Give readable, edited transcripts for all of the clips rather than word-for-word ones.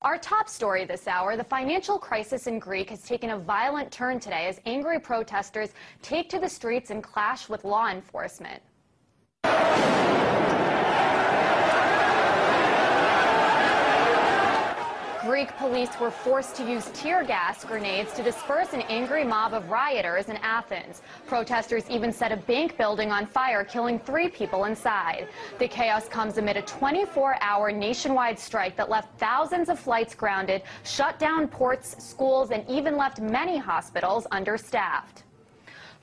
Our top story this hour, the financial crisis in Greece has taken a violent turn today as angry protesters take to the streets and clash with law enforcement. Greek police were forced to use tear gas grenades to disperse an angry mob of rioters in Athens. Protesters even set a bank building on fire, killing 3 people inside. The chaos comes amid a 24-hour nationwide strike that left thousands of flights grounded, shut down ports, schools, and even left many hospitals understaffed.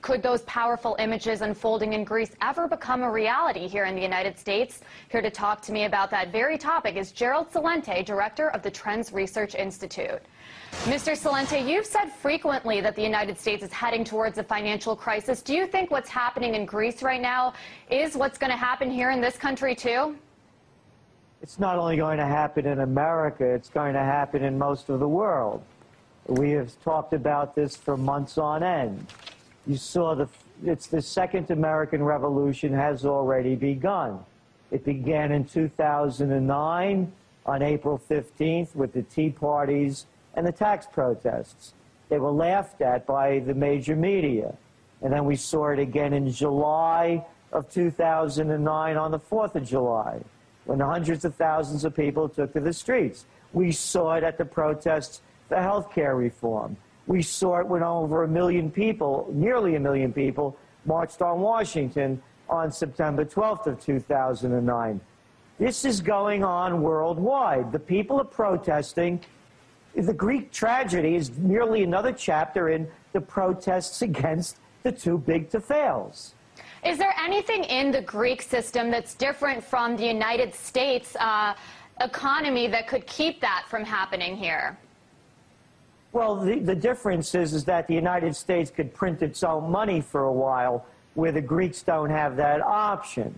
Could those powerful images unfolding in Greece ever become a reality here in the United States? Here to talk to me about that very topic is Gerald Celente, director of the Trends Research Institute. Mr. Celente, you've said frequently that the United States is heading towards a financial crisis. Do you think what's happening in Greece right now is what's going to happen here in this country too? It's not only going to happen in America, it's going to happen in most of the world. We have talked about this for months on end. You saw it's the second American Revolution has already begun. It began in 2009 on April 15th with the Tea Parties and the tax protests. They were laughed at by the major media. And then we saw it again in July of 2009 on the 4th of July, when hundreds of thousands of people took to the streets. We saw it at the protests for health care reform. We saw it when over 1 million people, nearly 1 million people, marched on Washington on September 12th of 2009. This is going on worldwide. The people are protesting. The Greek tragedy is merely another chapter in the protests against the too big to fails. Is there anything in the Greek system that's different from the United States economy that could keep that from happening here? Well, the difference is that the United States could print its own money for a while, where the Greeks don't have that option.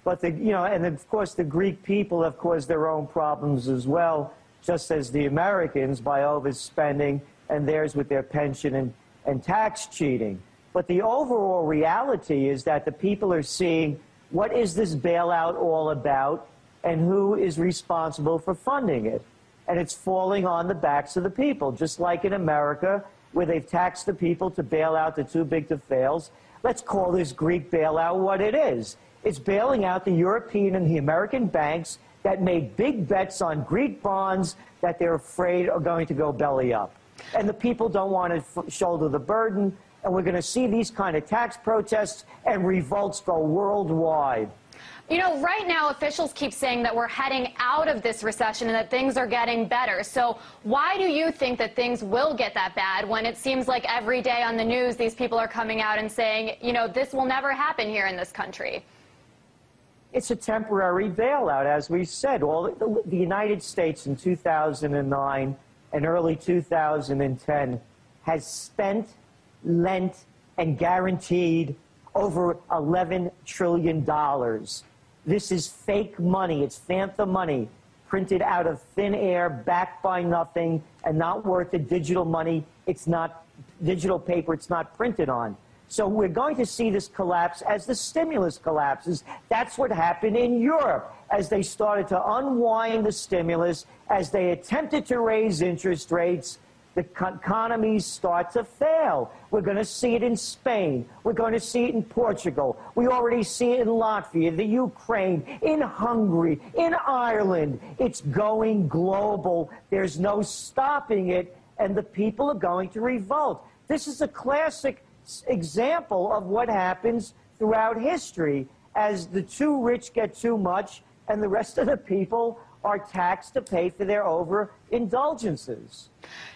But and of course the Greek people have caused their own problems as well, just as the Americans by overspending and theirs with their pension and tax cheating. But the overall reality is that the people are seeing what is this bailout all about and who is responsible for funding it. And it's falling on the backs of the people, just like in America, where they've taxed the people to bail out the too big to fails. Let's call this Greek bailout what it is. It's bailing out the European and the American banks that made big bets on Greek bonds that they're afraid are going to go belly up. And the people don't want to shoulder the burden, and we're going to see these kind of tax protests and revolts go worldwide. You know, right now officials keep saying that we're heading out of this recession and that things are getting better. So why do you think that things will get that bad when it seems like every day on the news these people are coming out and saying, you know, this will never happen here in this country? It's a temporary bailout, as we said. The United States in 2009 and early 2010 has spent, lent, and guaranteed over $11 trillion. This is fake money. It's phantom money printed out of thin air, backed by nothing, and not worth the digital money. It's not digital paper. It's not printed on. So we're going to see this collapse as the stimulus collapses. That's what happened in Europe as they started to unwind the stimulus, as they attempted to raise interest rates. The economies start to fail. We're going to see it in Spain. We're going to see it in Portugal. We already see it in Latvia, the Ukraine, in Hungary, in Ireland. It's going global. There's no stopping it, and the people are going to revolt. This is a classic example of what happens throughout history as the too rich get too much and the rest of the people are taxed to pay for their overindulgences.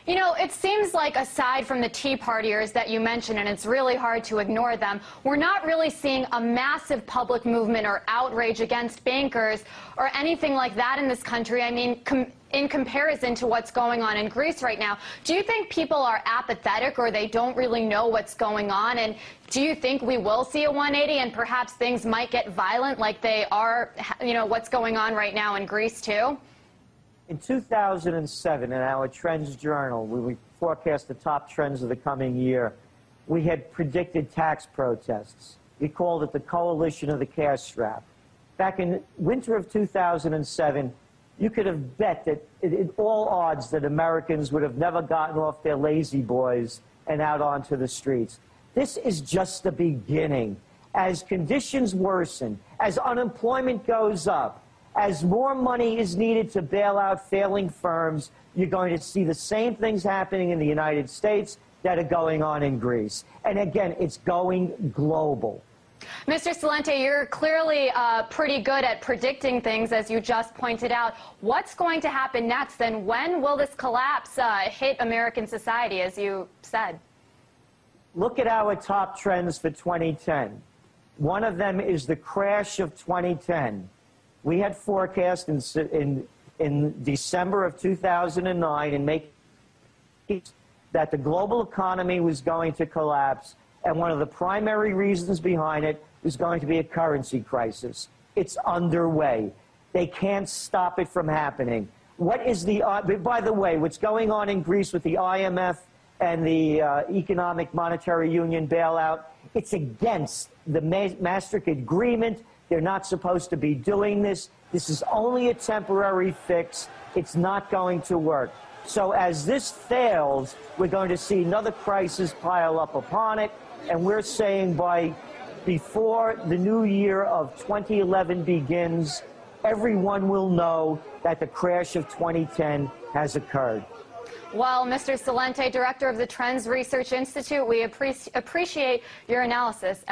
You know, it seems like aside from the Tea Partiers that you mentioned, and it's really hard to ignore them, we're not really seeing a massive public movement or outrage against bankers or anything like that in this country. I mean, in comparison to what's going on in Greece right now, do you think people are apathetic or they don't really know what's going on? And do you think we will see a 180 and perhaps things might get violent like they are, you know, what's going on right now in Greece too? In 2007, in our Trends Journal, where we forecast the top trends of the coming year, we had predicted tax protests. We called it the coalition of the cash strap. Back in winter of 2007, you could have bet that all odds that Americans would have never gotten off their lazy boys and out onto the streets. This is just the beginning. As conditions worsen, as unemployment goes up, as more money is needed to bail out failing firms, you're going to see the same things happening in the United States that are going on in Greece. And again, it's going global. Mr. Celente, you're clearly pretty good at predicting things, as you just pointed out. What's going to happen next, and when will this collapse hit American society, as you said? Look at our top trends for 2010. One of them is the crash of 2010. We had forecast in December of 2009 and make that the global economy was going to collapse, and one of the primary reasons behind it was going to be a currency crisis. It's underway. They can't stop it from happening. What is the, by the way, what's going on in Greece with the IMF and the Economic Monetary Union bailout, it's against the Maastricht Agreement. They're not supposed to be doing this. This is only a temporary fix. It's not going to work. So as this fails, we're going to see another crisis pile up upon it. And we're saying before the new year of 2011 begins, everyone will know that the crash of 2010 has occurred. Well, Mr. Celente, Director of the Trends Research Institute, we appreciate your analysis.